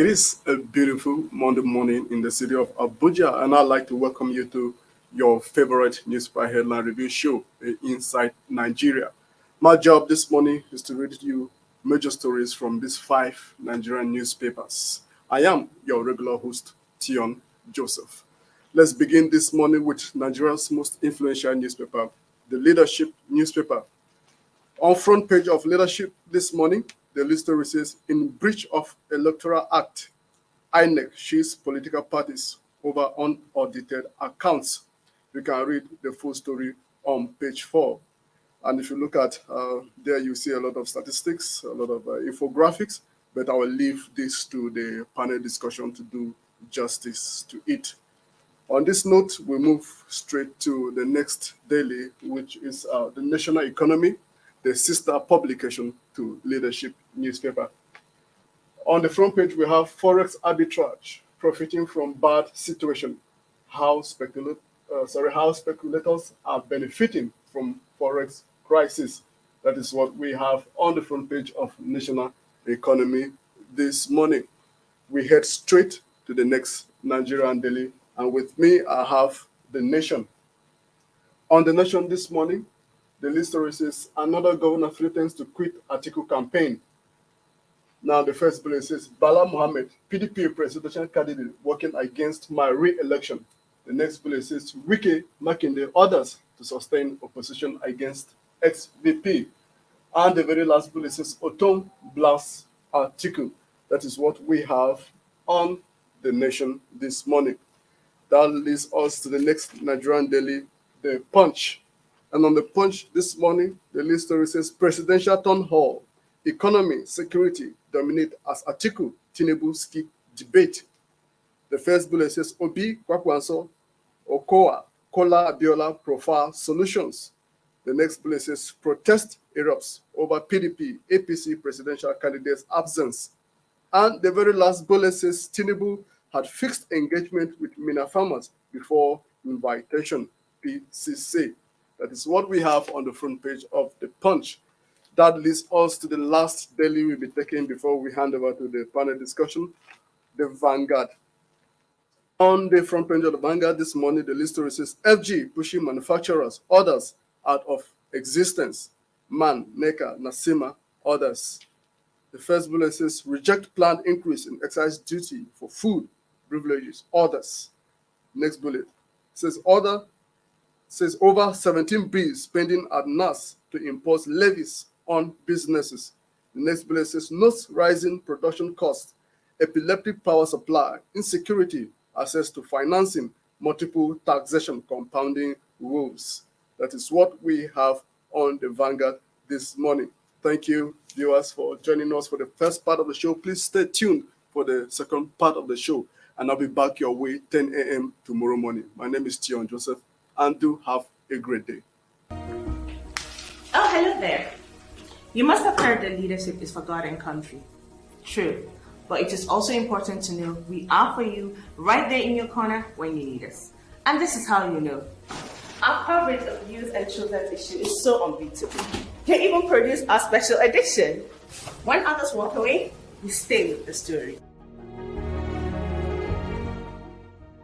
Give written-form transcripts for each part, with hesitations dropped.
It is a beautiful Monday morning in the city of Abuja, and I'd like to welcome you to your favorite newspaper headline review show, Inside Nigeria. My job this morning is to read you major stories from these five Nigerian newspapers. I am your regular host, Tion Joseph. Let's begin this morning with Nigeria's most influential newspaper, the Leadership newspaper. On front page of Leadership this morning, the lead story says, in breach of Electoral Act, INEC sheets political parties over unaudited accounts. You can read the full story on page 4. And if you look at there, you see a lot of statistics, a lot of infographics, but I will leave this to the panel discussion to do justice to it. On this note, we move straight to the next daily, which is the National Economy, the sister publication to Leadership newspaper. On the front page, we have Forex arbitrage, profiting from bad situation. How speculators are benefiting from Forex crisis. That is what we have on the front page of National Economy this morning. We head straight to the next Nigerian daily, and with me, I have The Nation. On The Nation this morning, the lead story says, another governor threatens to quit Atiku campaign. Now, the first bullet says, Bala Mohammed, PDP presidential candidate, working against my re-election. The next bullet says, Wike Makinde orders to sustain opposition against ex-VP. And the very last bullet says, Otom blasts Atiku. That is what we have on The Nation this morning. That leads us to the next Nigerian daily, The Punch. And on The Punch this morning, the lead story says, presidential town hall, economy, security dominate as Atiku Tinubu skip debate. The first bullet says, Obi Kwakwanso, Okoa, Kola Abiola profile solutions. The next bullet says, protest erupts over PDP, APC presidential candidates' absence. And the very last bullet says, Tinubu had fixed engagement with Mina farmers before invitation, PCC. That is what we have on the front page of The Punch. That leads us to the last daily we'll be taking before we hand over to the panel discussion, the Vanguard. On the front page of the Vanguard this morning, the list story says, FG pushing manufacturers, orders out of existence. Man, Neka, Nasima, others. The first bullet says, reject planned increase in excise duty for food, privileges, orders. Next bullet says, says over 17 bills spending at NAS to impose levies on businesses. The next bullet says, not rising production costs, epileptic power supply, insecurity, access to financing, multiple taxation compounding rules. That is what we have on the Vanguard this morning. Thank you, viewers, for joining us for the first part of the show. Please stay tuned for the second part of the show, and I'll be back your way 10 a.m. tomorrow morning. My name is Tion Joseph, and do have a great day. Oh, hello there. You must have heard that leadership is forgotten country. True, but it is also important to know we are for you right there in your corner when you need us. And this is how you know. Our coverage of youth and children's issues is so unbeatable. We even produce our special edition. When others walk away, we stay with the story.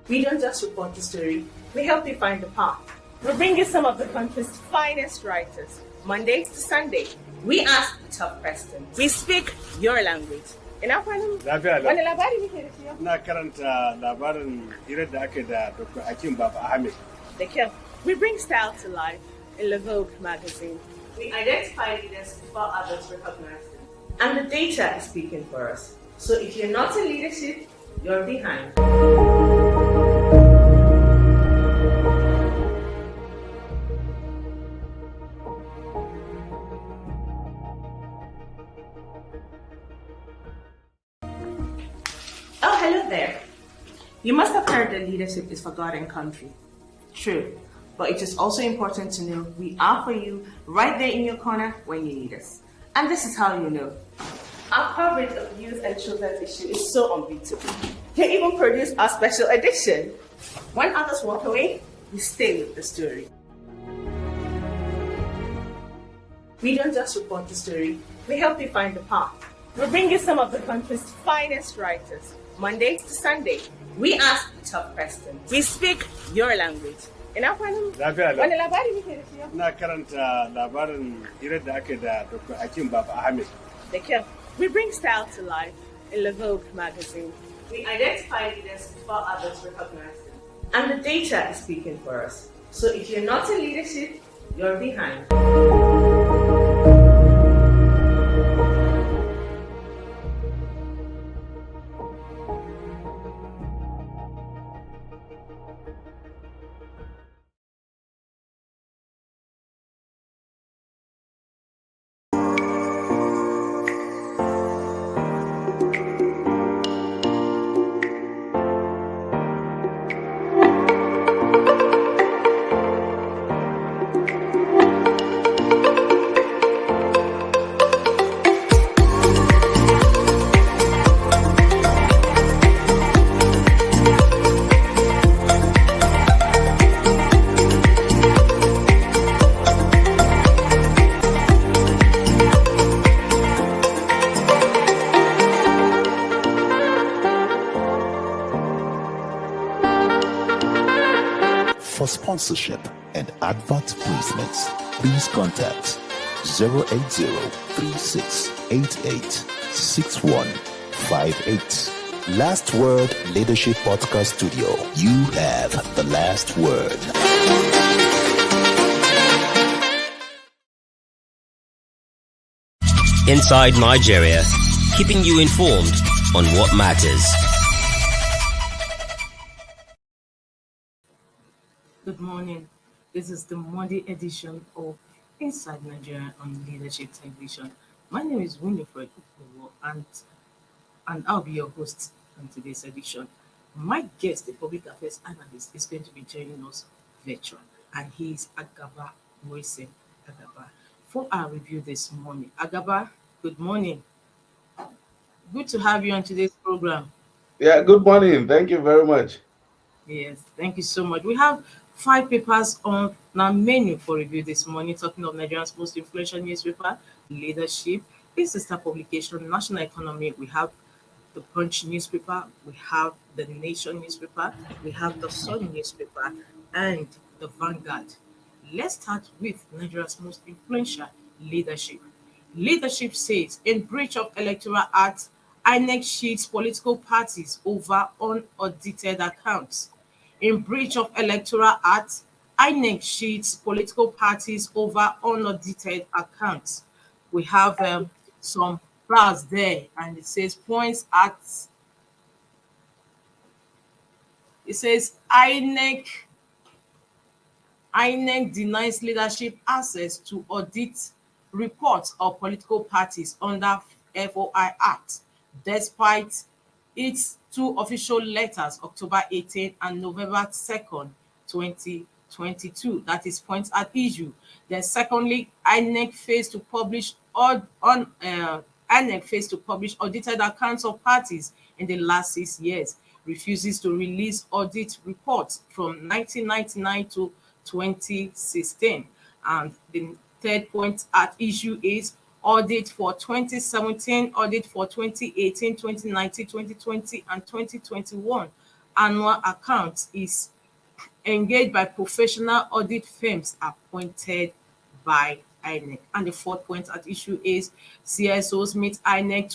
We don't just report the story, we help you find the path. We bring you some of the country's finest writers, Monday to Sunday. We ask the tough questions. We speak your language. Ina kwanan? Lafiya lau. Wani labari muke da shi yau? Na karanta labarin hirar da aka da Dr. Hakim Baba Ahmed. Da kyau. We bring style to life in Le Vogue magazine. We identify leaders before others recognize them. And the data is speaking for us. So if you're not in leadership, you're behind. Oh, hello there. You must have heard that leadership is forgotten country. True, but it is also important to know we are for you right there in your corner when you need us. And this is how you know. Our coverage of youth and children's issues is so unbeatable. We even produce our special edition. When others walk away, we stay with the story. We don't just report the story, we help you find the path. We bring you some of the country's finest writers. Monday to Sunday, we ask tough questions. We speak your language. Ina kwanan Lafiya lau. wani labari muke da shi yau? Ina karanta labarin hirar da aka yi da Dr. Hakim Baba Ahmed. Da kyau. We bring style to life in the Vogue magazine. We identify leaders before others recognize them. And the data is speaking for us. So if you're not in leadership, you're behind. For sponsorship and advert placements, please contact 080-3688-6158. Last Word Leadership Podcast Studio. You have the last word. Inside Nigeria, keeping you informed on what matters. Good morning. This is the Monday edition of Inside Nigeria on Leadership Television. My name is Winifred Ukoro, and I'll be your host on today's edition. My guest, the public affairs analyst, is going to be joining us virtual, and he is Agaba Moise Agaba. For our review this morning, Agaba, good morning. Good to have you on today's program. Yeah, good morning. Thank you very much. Yes, thank you so much. We have five papers on our menu for review this morning, talking of Nigeria's most influential newspaper, Leadership, its sister publication, National Economy. We have the Punch newspaper, we have the Nation newspaper, we have the Sun newspaper, and the Vanguard. Let's start with Nigeria's most influential Leadership. Leadership says in breach of Electoral Act, INEC cheats political parties over unaudited accounts. In breach of Electoral Act, INEC cheats political parties over unaudited accounts. We have some bars there, and it says points at. It says INEC denies leadership access to audit reports of political parties under FOI Act, despite its two official letters, October 18 and November 2nd, 2022. That is points at issue. Then, secondly, INEC fails to publish audited accounts of parties in the last 6 years, refuses to release audit reports from 1999 to 2016. And the third point at issue is audit for 2017, audit for 2018, 2019, 2020, and 2021. Annual accounts is engaged by professional audit firms appointed by INEC. And the fourth point at issue is CSOs meet INEC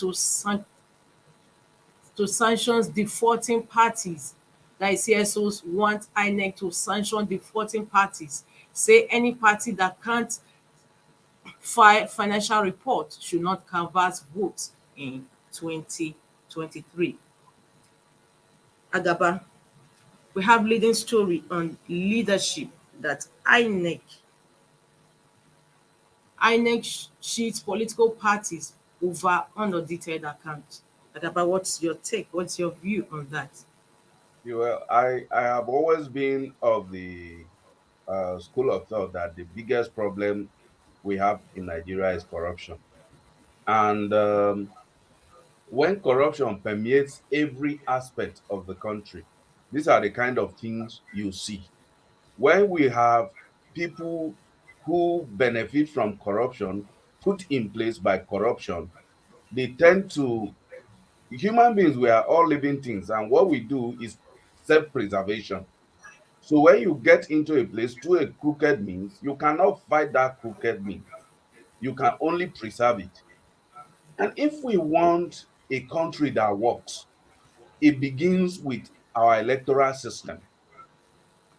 to sanctions defaulting parties. That is, CSOs want INEC to sanction defaulting parties. Say any party that can't file financial report should not canvass votes in 2023. Agaba, we have leading story on leadership that INEC cheats political parties over unaudited accounts. Agaba, what's your take? What's your view on that? Well, I have always been of the school of thought that the biggest problem we have in Nigeria is corruption. And when corruption permeates every aspect of the country, these are the kind of things you see. When we have people who benefit from corruption put in place by corruption, they tend to, human beings, we are all living things, and what we do is self-preservation. So when you get into a place through a crooked means, you cannot fight that crooked means. You can only preserve it. And if we want a country that works, it begins with our electoral system.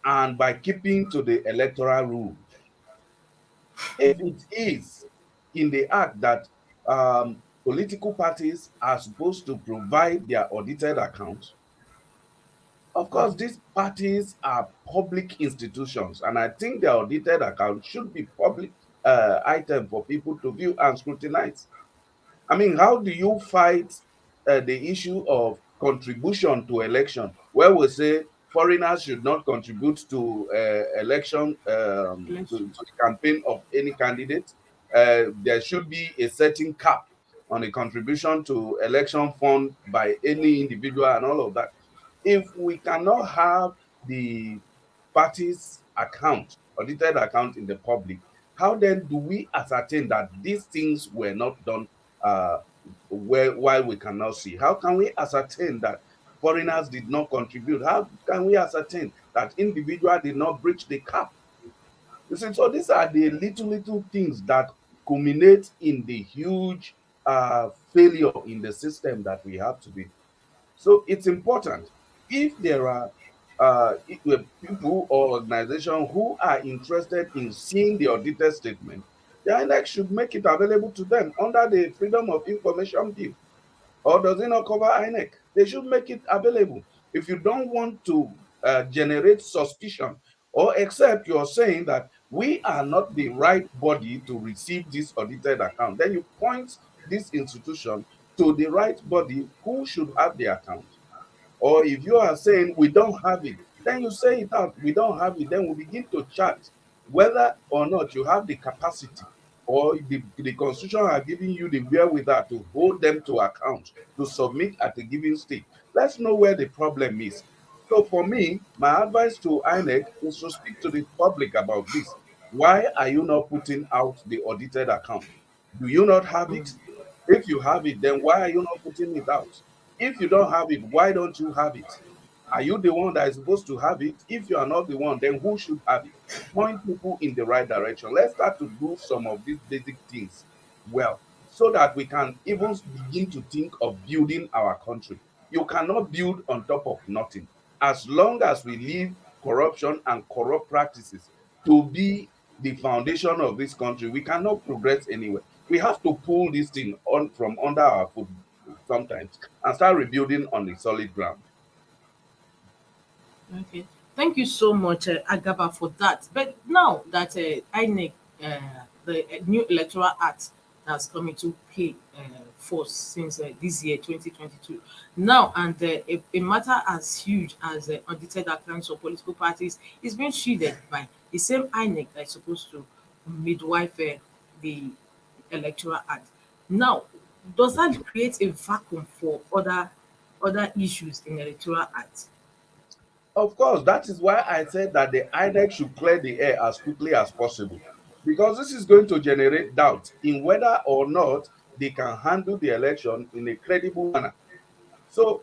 And by keeping to the electoral rules, if it is in the act that political parties are supposed to provide their audited accounts, of course, these parties are public institutions, and I think their audited account should be public item for people to view and scrutinize. I mean, how do you fight the issue of contribution to election, where we say foreigners should not contribute to election, to the campaign of any candidate? There should be a certain cap on the contribution to election fund by any individual and all of that. If we cannot have the party's account, audited account in the public, how then do we ascertain that these things were not done uh, while we cannot see? How can we ascertain that foreigners did not contribute? How can we ascertain that individual did not breach the cap? You see, so these are the little things that culminate in the huge failure in the system that we have today. So it's important, if there are people or organizations who are interested in seeing the audited statement, the INEC should make it available to them under the Freedom of Information Bill. Or does it not cover INEC? They should make it available. If you don't want to generate suspicion, or except you're saying that we are not the right body to receive this audited account, then you point this institution to the right body who should have the account. Or if you are saying we don't have it, then you say it out. We don't have it. Then we begin to chart whether or not you have the capacity, or the constitution are giving you the wherewithal to hold them to account, to submit at a given stage. Let's know where the problem is. So for me, my advice to INEC is to speak to the public about this. Why are you not putting out the audited account? Do you not have it? If you have it, then why are you not putting it out? If you don't have it, why don't you have it? Are you the one that is supposed to have it? If you are not the one, then who should have it? Point people in the right direction. Let's start to do some of these basic things well, so that we can even begin to think of building our country. You cannot build on top of nothing. As long as we leave corruption and corrupt practices to be the foundation of this country, we cannot progress anywhere. We have to pull this thing on from under our foot sometimes and start rebuilding on the solid ground. Okay. Thank you so much, Agaba, for that. But now that INEC, the new electoral act has come into play force since this year, 2022. Now, and a matter as huge as audited accounts of political parties is being shielded by the same INEC that is supposed to midwife the electoral act. Now, does that create a vacuum for other issues in electoral act? Of course, that is why I said that the INEC should clear the air as quickly as possible, because this is going to generate doubt in whether or not they can handle the election in a credible manner. So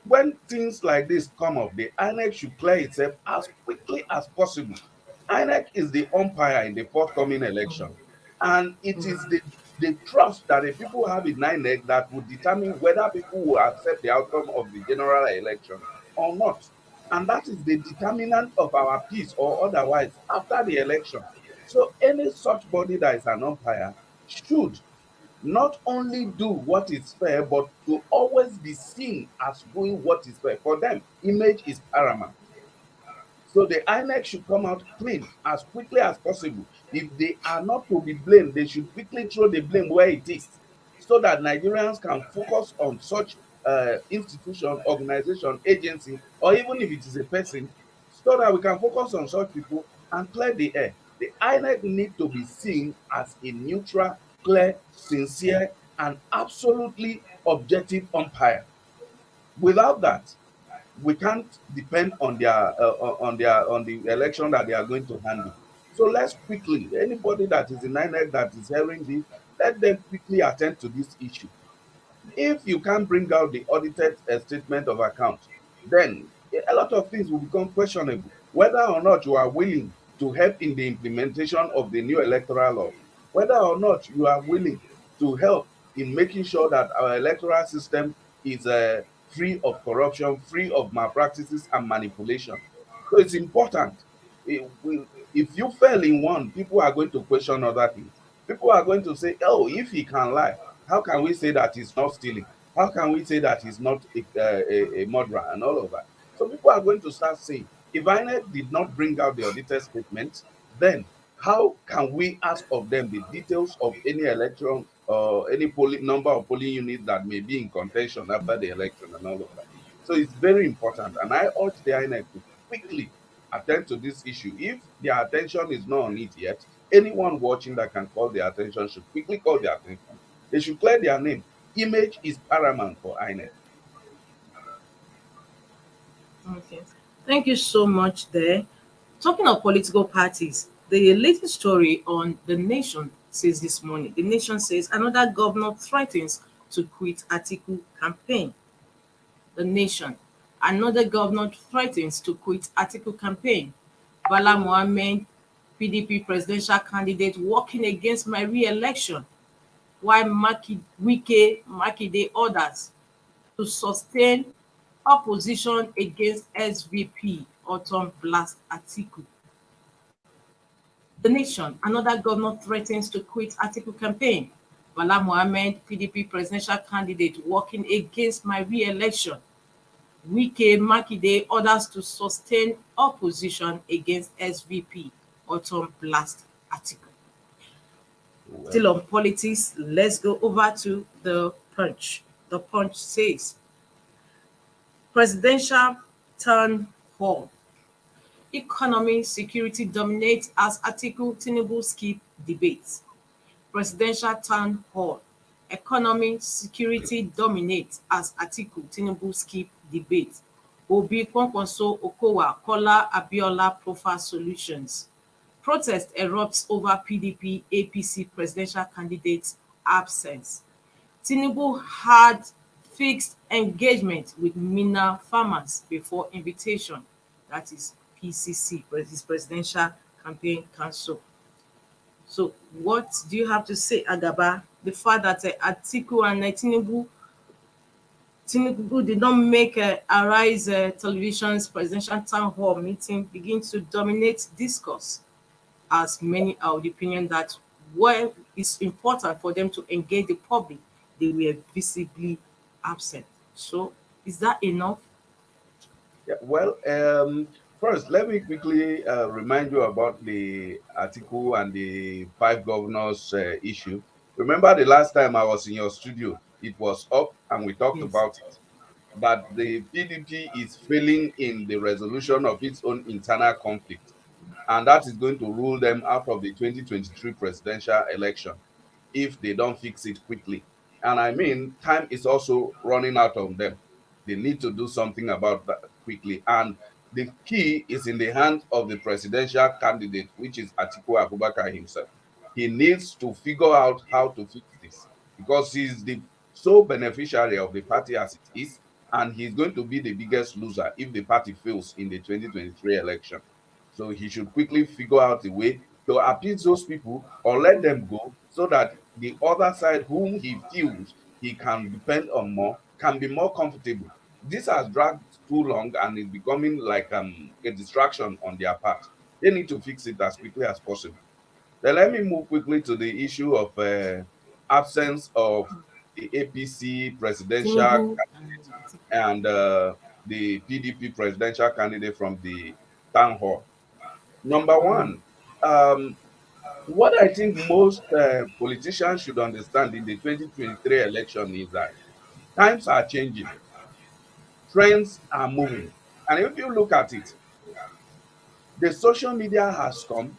when things like this come up, the INEC should clear itself as quickly as possible. INEC is the umpire in the forthcoming election, and it is the trust that the people have in INEC that will determine whether people will accept the outcome of the general election or not. And that is the determinant of our peace or otherwise after the election. So any such body that is an umpire should not only do what is fair, but to always be seen as doing what is fair. For them, image is paramount. So the INEC should come out clean as quickly as possible. If they are not to be blamed, they should quickly throw the blame where it is, so that Nigerians can focus on such institution, organization, agency, or even if it is a person, so that we can focus on such people and clear the air. The INEC need to be seen as a neutral, clear, sincere, and absolutely objective umpire. Without that, we can't depend on on the election that they are going to handle. So let's quickly, anybody that is in INEC that is hearing this, let them quickly attend to this issue. If you can't bring out the audited statement of account, then a lot of things will become questionable. Whether or not you are willing to help in the implementation of the new electoral law, whether or not you are willing to help in making sure that our electoral system is free of corruption, free of malpractices and manipulation. So it's important. If you fail in one, people are going to question other things. People are going to say, oh, if he can lie, how can we say that he's not stealing? How can we say that he's not a murderer and all of that? So people are going to start saying, if INEC did not bring out the audited statement, then how can we ask of them the details of any election or any polling number of polling units that may be in contention after the election and all of that? So it's very important, and I urge the INEC to quickly attend to this issue. If their attention is not on it yet, anyone watching that can call their attention should quickly call their attention. They should clear their name. Image is paramount for INEC. Okay. Thank you so much there. Talking of political parties, the latest story on The Nation says this morning, The Nation says another governor threatens to quit Atiku campaign. The Nation, another governor threatens to quit Atiku campaign. Bala Mohammed, PDP presidential candidate, working against my re-election, while Wike Makinde orders to sustain opposition against SVP Autumn Blast Atiku. The Nation, another governor threatens to quit Atiku campaign. Bala Mohammed, PDP presidential candidate, working against my re-election. Wike Makinde orders to sustain opposition against SVP Autumn Blast Atiku. Well, Still on politics, let's go over to the Punch. The Punch says presidential town hall. Economy security dominates as Atiku Tinubu skip debates. Presidential town hall. Economy security dominates as Atiku Tinubu skip debate. Obi Kwankwaso Okowa Kola Abiola profile solutions. Protest erupts over PDP APC presidential candidates absence. Tinubu had fixed engagement with Mina farmers before invitation. That is PCC, his Presidential Campaign Council. So what do you have to say, Agaba? The fact that Atiku and Tinubu did not make Arise Television's presidential town hall meeting begin to dominate discourse, as many are of the opinion that when it's important for them to engage the public, they were visibly absent. So is that enough? yeah, well, first, let me quickly remind you about the article and the five governors issue. Remember the last time I was in your studio, it was up and we talked Yes. about it, that the PDP is failing in the resolution of its own internal conflict, and that is going to rule them out of the 2023 presidential election if they don't fix it quickly. And I mean, time is also running out on them. They need to do something about that quickly. And the key is in the hands of the presidential candidate, which is Atiku Abubakar himself. He needs to figure out how to fix this because he's the sole beneficiary of the party as it is, and he's going to be the biggest loser if the party fails in the 2023 election. So he should quickly figure out a way to appease those people or let them go so that the other side, whom he feels he can depend on more, can be more comfortable. This has dragged too long and is becoming like a distraction on their part. They need to fix it as quickly as possible. Then let me move quickly to the issue of absence of the APC presidential Tinubu and Atiku. and the PDP presidential candidate from the town hall. Number one, um, what I think most politicians should understand in the 2023 election is that times are changing, trends are moving. And if you look at it, the social media has come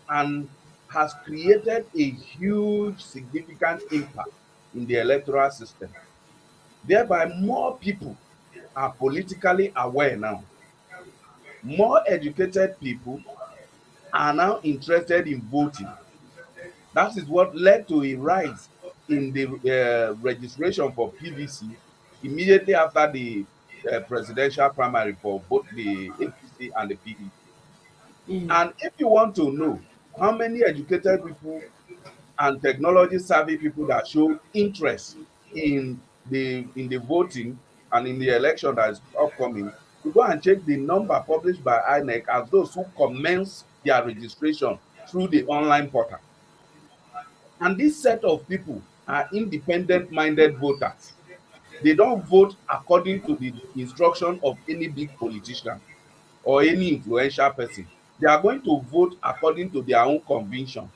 and has created a huge, significant impact in the electoral system. Thereby, more people are politically aware now. More educated people are now interested in voting. That is what led to a rise in the registration for PVC immediately after the presidential primary for both the APC and the PDP. Mm. And if you want to know how many educated people and technology savvy people that show interest in the voting and in the election that is upcoming, you go and check the number published by INEC as those who commence their registration through the online portal. And this set of people are independent minded voters. They don't vote according to the instruction of any big politician or any influential person. They are going to vote according to their own conviction.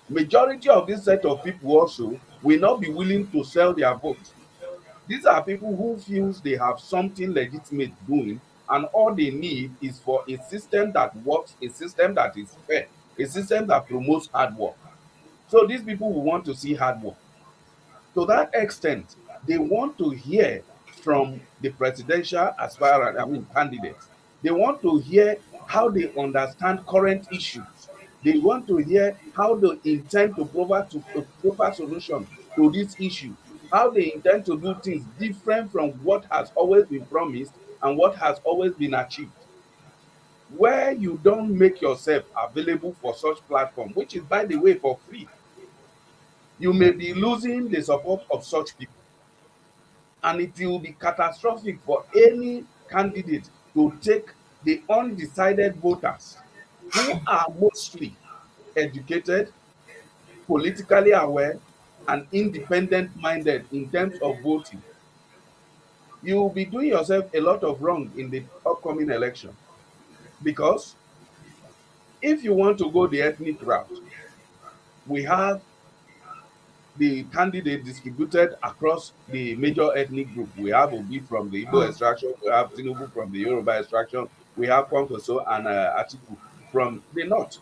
Majority of this set of people also will not be willing to sell their vote. These are people who feels they have something legitimate doing, and all they need is for a system that works, a system that is fair, a system that promotes hard work. So these people will want to see hard work. To that extent, they want to hear from the presidential aspirant, I mean candidates. They want to hear how they understand current issues. They want to hear how they intend to provide to a proper solution to this issue, how they intend to do things different from what has always been promised and what has always been achieved. Where you don't make yourself available for such platform, which is by the way for free, you may be losing the support of such people, and it will be catastrophic for any candidate to take the undecided voters who are mostly educated, politically aware, and independent minded in terms of voting. You will be doing yourself a lot of wrong in the upcoming election, because if you want to go the ethnic route, we have the candidate distributed across the major ethnic group. We have Obi from the Igbo extraction, we have Tinubu from the Yoruba extraction, we have Kwankwaso and Atiku from the north.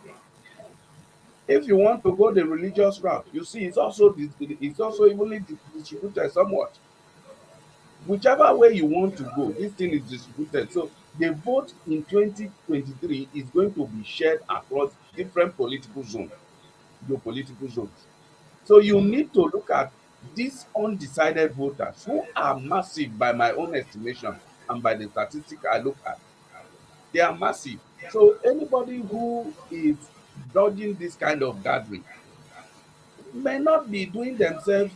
If you want to go the religious route, you see it's also evenly distributed somewhat. Whichever way you want to go, this thing is distributed. So the vote in 2023 is going to be shared across different political zones, geopolitical zones. So you need to look at these undecided voters who are massive by my own estimation and by the statistic I look at. They are massive. So anybody who is dodging this kind of gathering may not be doing themselves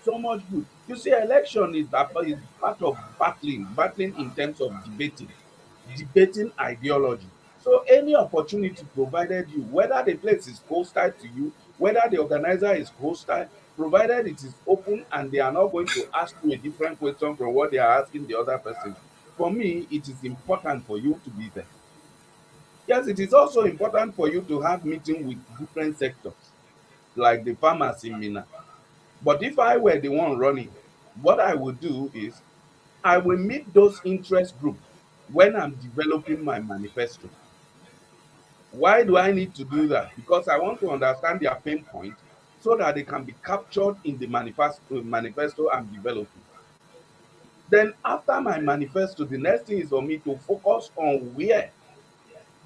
so much good. You see, election is part of battling in terms of debating ideology. So any opportunity provided you, whether the place is hostile to you, whether the organizer is hostile, provided it is open and they are not going to ask you a different question from what they are asking the other person, for me, it is important for you to be there. Yes, it is also important for you to have meeting with different sectors, like the farmers in Mina. But if I were the one running, what I would do is I will meet those interest group when I'm developing my manifesto. Why do I need to do that? Because I want to understand their pain point so that they can be captured in the manifesto I'm developing. Then after my manifesto, the next thing is for me to focus on where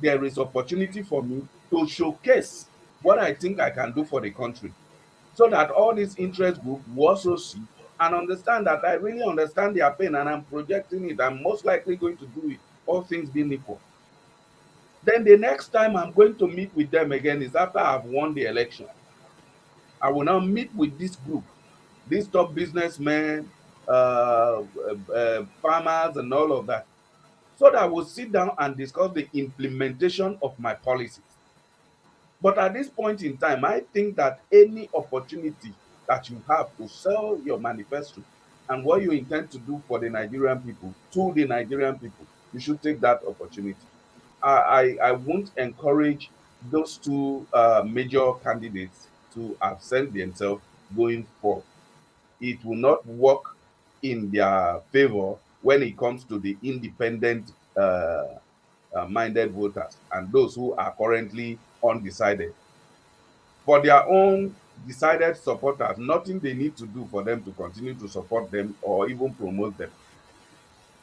there is opportunity for me to showcase what I think I can do for the country, so that all these interest group will also see and understand that I really understand their pain and I'm projecting it. I'm most likely going to do it, all things being equal. Then the next time I'm going to meet with them again is after I've won the election. I will now meet with this group, these top businessmen, farmers, and all of that, so that we'll sit down and discuss the implementation of my policies. But at this point in time, I think that any opportunity that you have to sell your manifesto and what you intend to do for the Nigerian people, to the Nigerian people, you should take that opportunity. I won't encourage those two major candidates to absent themselves going forward. It will not work in their favor when it comes to the independent minded voters and those who are currently undecided. For their own decided supporters, nothing they need to do for them to continue to support them or even promote them.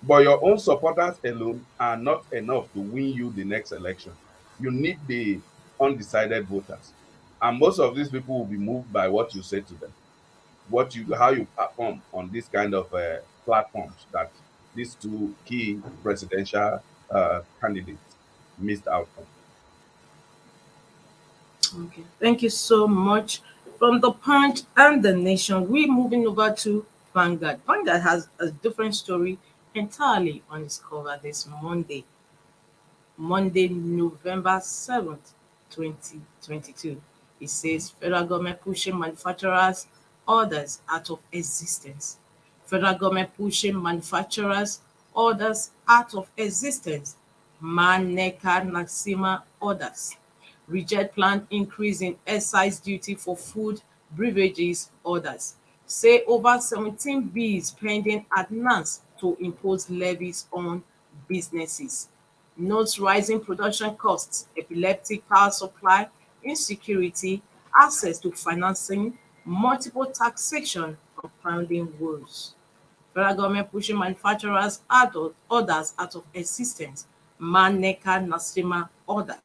But your own supporters alone are not enough to win you the next election. You need the undecided voters. And most of these people will be moved by what you say to them, what you how you perform on this kind of platforms that these two key presidential candidates missed out on. Okay. Thank you so much. From the Punch and the Nation, we're moving over to Vanguard. Vanguard has a different story entirely on its cover this Monday, November 7th, 2022. It says federal government pushing manufacturers orders out of existence. Federal government pushing manufacturers orders out of existence. Maneka Naxima orders. Reject plan increase in excise duty for food, beverages orders. Say over 17 bills pending at NANS to impose levies on businesses. Notes rising production costs, epileptic power supply, insecurity, access to financing, multiple taxation, compounding woes. Federal government pushing manufacturers adult orders out of existence. Maneka Nasima orders.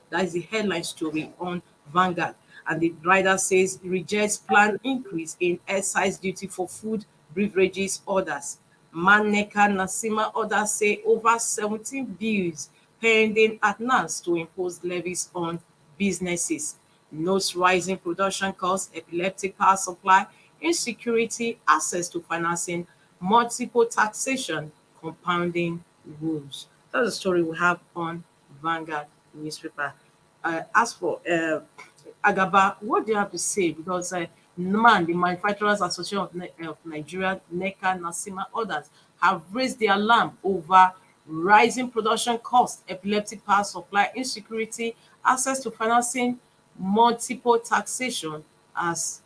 That is the headline story on Vanguard. And the writer says rejects planned increase in excise duty for food, beverages orders. Maneka Nasima orders say over 17 bills pending at NAS to impose levies on businesses. Notes rising production costs, epileptic power supply, insecurity, access to financing, multiple taxation, compounding woes. That's the story we have on Vanguard newspaper. As for Agaba, what do you have to say? Because man, the Manufacturers Association of Nigeria, NECA, NASIMA, others have raised the alarm over rising production costs, epileptic power supply, insecurity, access to financing, multiple taxation as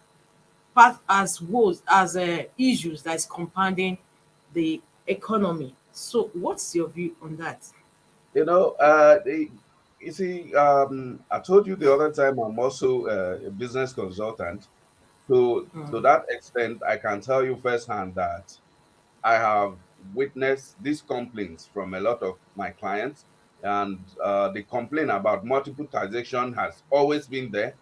part as woes as issues that is compounding the economy. So, what's your view on that? You know, you see, I told you the other time I'm also a business consultant. To that extent, I can tell you firsthand that I have witnessed these complaints from a lot of my clients, and the complaint about multiple taxation has always been there.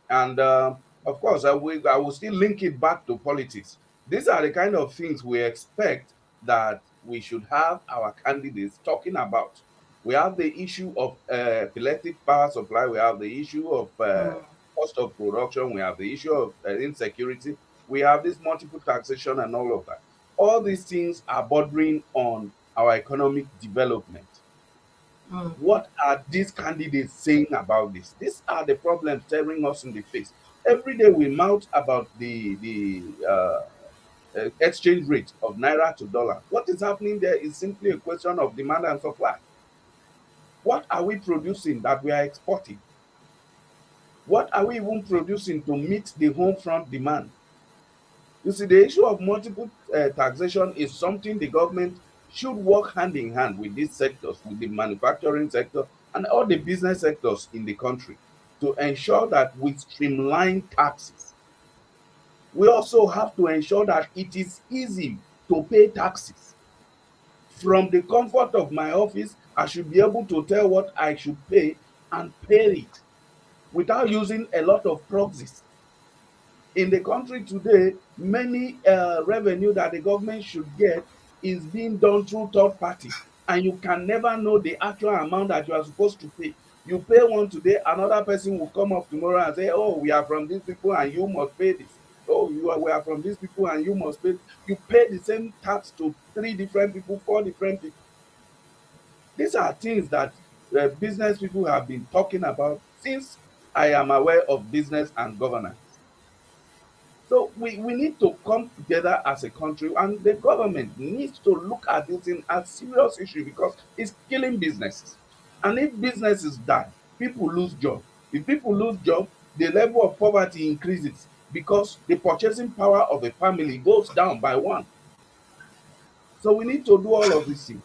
And of course, I will still link it back to politics. These are the kind of things we expect that we should have our candidates talking about. We have the issue of electric power supply, we have the issue of cost of production, we have the issue of insecurity, we have this multiple taxation and all of that. All these things are bordering on our economic development. What are these candidates saying about this? These are the problems staring us in the face. Every day we mouth about the exchange rate of naira to dollar. What is happening there is simply a question of demand and supply. What are we producing that we are exporting? What are we even producing to meet the home front demand? You see, the issue of multiple taxation is something the government should work hand in hand with these sectors, with the manufacturing sector and all the business sectors in the country to ensure that we streamline taxes. We also have to ensure that it is easy to pay taxes. From the comfort of my office, I should be able to tell what I should pay and pay it without using a lot of proxies. In the country today, many revenue that the government should get is being done through third party, and you can never know the actual amount that you are supposed to pay. You pay one today, another person will come up tomorrow and say, oh, we are from these people and you must pay this. Oh, we are from these people and you must pay. You pay the same tax to three different people, four different people. These are things that business people have been talking about since I am aware of business and governance. So we need to come together as a country, and the government needs to look at this in a serious issue because it's killing businesses. And if businesses die, people lose job. If people lose job, the level of poverty increases because the purchasing power of a family goes down by one. So we need to do all of these things.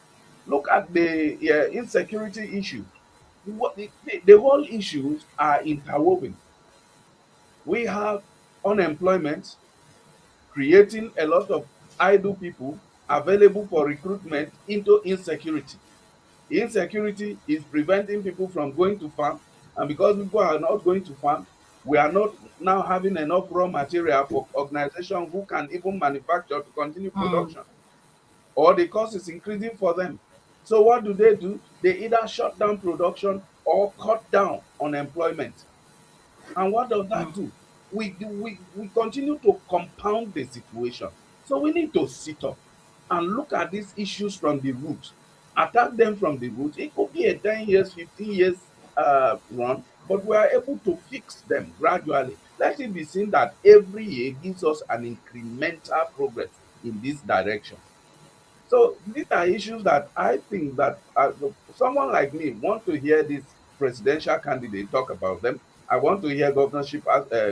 Look at the insecurity issue. The whole issues are interwoven. We have unemployment, creating a lot of idle people available for recruitment into insecurity. Insecurity is preventing people from going to farm, and because people are not going to farm, We are not now having enough raw material for organizations who can even manufacture to continue Mm. production, or the cost is increasing for them. So what do? They either shut down production or cut down on employment. And what does that do? We continue to compound the situation. So we need to sit up and look at these issues from the root, attack them from the root. It could be a 10 years, 15 years run, but we are able to fix them gradually. Let it be seen that every year gives us an incremental progress in this direction. So these are issues that I think that someone like me want to hear this presidential candidate talk about them. I want to hear governorship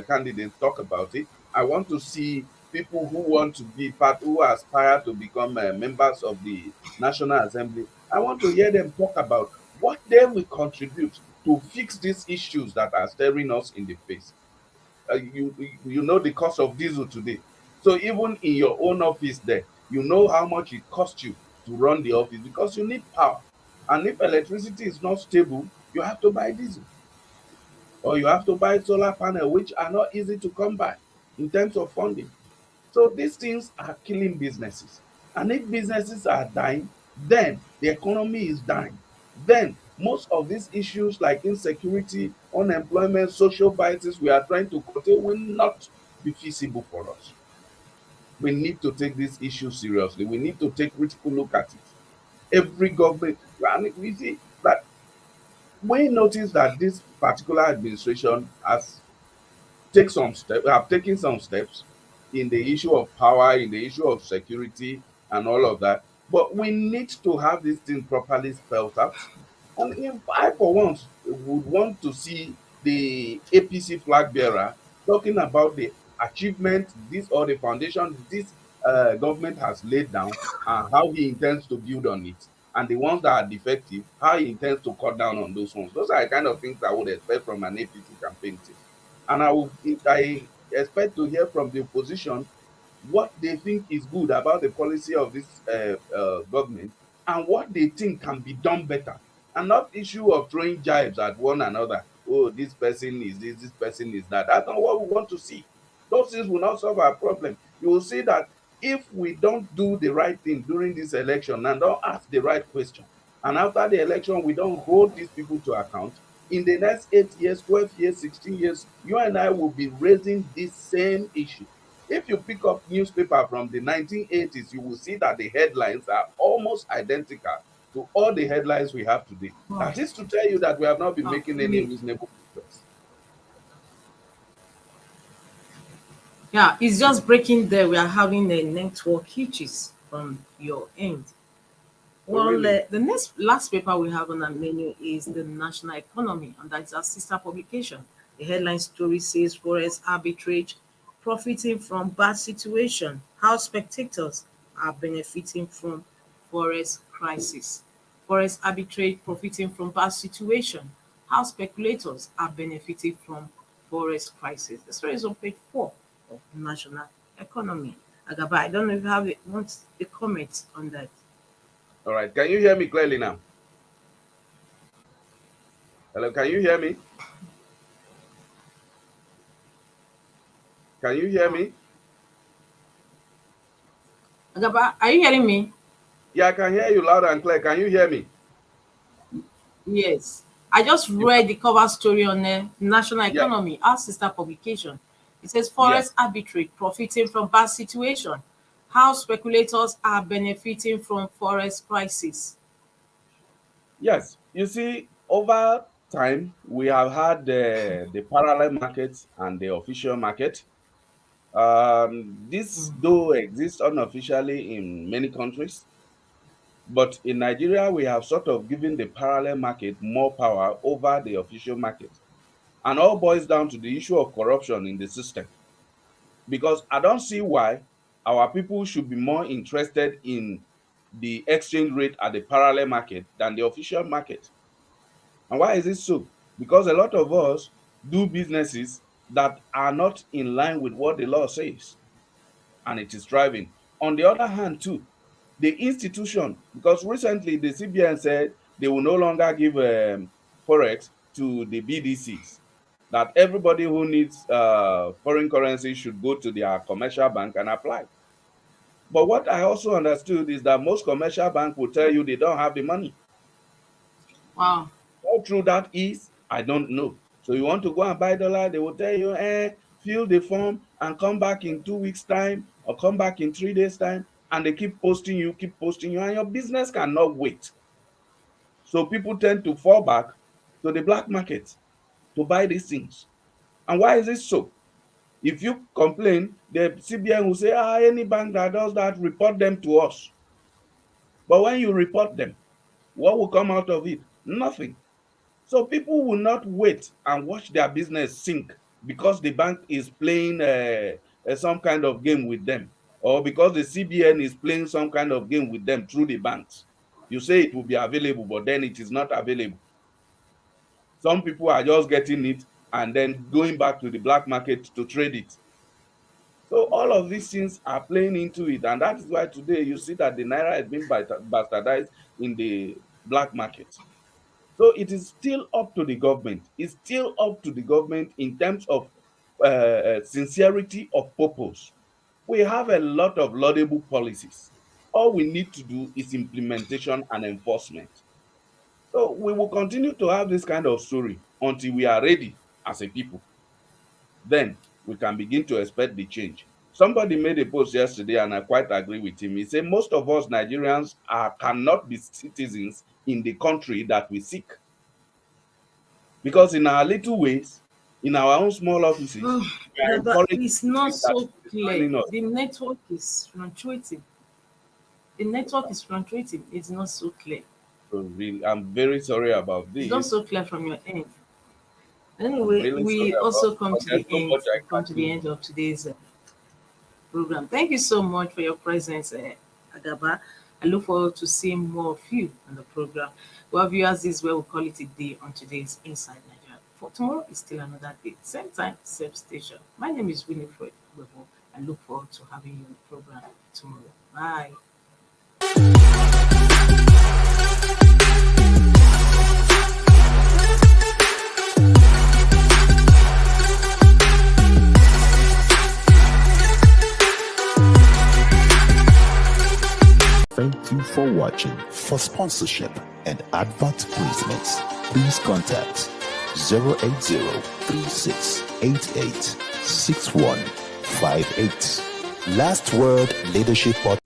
candidates talk about it. I want to see people who want to be part, who aspire to become members of the National Assembly. I want to hear them talk about what they will contribute to fix these issues that are staring us in the face. You know the cost of diesel today. So even in your own office there, you know how much it costs you to run the office because you need power. And if electricity is not stable, you have to buy diesel or you have to buy solar panel, which are not easy to come by in terms of funding. So these things are killing businesses. And if businesses are dying, then the economy is dying. Then most of these issues like insecurity, unemployment, social biases we are trying to contain will not be feasible for us. We need to take this issue seriously. We need to take critical look at it. Every government, and we see that we notice that this particular administration has have taken some steps in the issue of power, in the issue of security, and all of that. But we need to have this thing properly spelled out. And if I, for once, would want to see the APC flag bearer talking about the achievement this or the foundation this government has laid down and how he intends to build on it. And the ones that are defective, how he intends to cut down on those ones. Those are the kind of things I would expect from an APC campaign team. And I expect to hear from the opposition what they think is good about the policy of this government and what they think can be done better, and not issue of throwing jibes at one another. Oh, this person is this person is that. That's not what we want to see. Those things will not solve our problem. You will see that if we don't do the right thing during this election and don't ask the right question, and after the election we don't hold these people to account, in the next 8 years, 12 years, 16 years, you and I will be raising this same issue. If you pick up newspaper from the 1980s, you will see that the headlines are almost identical to all the headlines we have today. Oh, That is to tell you that we have not been making any me. reasonable progress. Yeah, it's just breaking there. We are having a network hitches from your end. Oh, Well, really? the next last paper we have on our menu is the national economy, and that's our sister publication. The headline story says Forex arbitrage profiting from bad situation. How spectators are benefiting from Forex crisis. Forex arbitrage profiting from bad situation. How speculators are benefiting from Forex crisis. The story is on page 4 of national economy. Agaba, I don't know if you have want a comment on that. All right. Can you hear me clearly now? Hello, can you hear me? Can you hear me? Agaba, are you hearing me? Yeah, I can hear you loud and clear. Can you hear me? Yes. I just You, read the cover story on the National yeah, Economy, our sister publication. It says yeah. Forex arbitrage profiting from bad situation. How speculators are benefiting from Forex crisis. Yes. You see, over time, we have had the parallel market and the official market. This though exists unofficially in many countries, but in Nigeria, we have sort of given the parallel market more power over the official market. And all boils down to the issue of corruption in the system. Because I don't see why our people should be more interested in the exchange rate at the parallel market than the official market. And why is it so? Because a lot of us do businesses that are not in line with what the law says, and it is driving. On the other hand, too, the institution, because recently the CBN said they will no longer give forex to the BDCs. that everybody who needs foreign currency should go to their commercial bank and apply. But what I also understood is that most commercial banks will tell you they don't have the money. Wow. How true that is, I don't know. So you want to go and buy dollar, they will tell you, fill the form and come back in 2 weeks' time or come back in 3 days' time. And they keep posting you, and your business cannot wait. So people tend to fall back to the black market to buy these things. And why is it so? If you complain, the CBN will say, any bank that does that, report them to us. But when you report them, what will come out of it? Nothing. So people will not wait and watch their business sink because the bank is playing some kind of game with them, or because the CBN is playing some kind of game with them through the banks. You say it will be available, but then it is not available. Some people are just getting it and then going back to the black market to trade it. So all of these things are playing into it. And that is why today you see that the Naira has been bastardized in the black market. So it is still up to the government. It's still up to the government in terms of sincerity of purpose. We have a lot of laudable policies. All we need to do is implementation and enforcement. So we will continue to have this kind of story until we are ready as a people. Then we can begin to expect the change. Somebody made a post yesterday, and I quite agree with him. He said most of us Nigerians cannot be citizens in the country that we seek. Because in our little ways, in our own small offices, we are But encouraged it's not so clear. us. The network is fluctuating. It's not so clear. So really, I'm very sorry about this. It's not so clear from your end. I'm Anyway, really we sorry also about come but to there's the so end. much I Come can to the do. end of today's program. Thank you so much for your presence, Agaba. I look forward to seeing more of you on the program. Well, viewers, this is where we call it a day on today's Inside Nigeria. For tomorrow is still another day, same time, same station. My name is Winifred Webo. I look forward to having you on the program tomorrow. Bye. Thank you for watching. For sponsorship and advert placements, please contact 080-3688-6158. Last Word Leadership Podcast.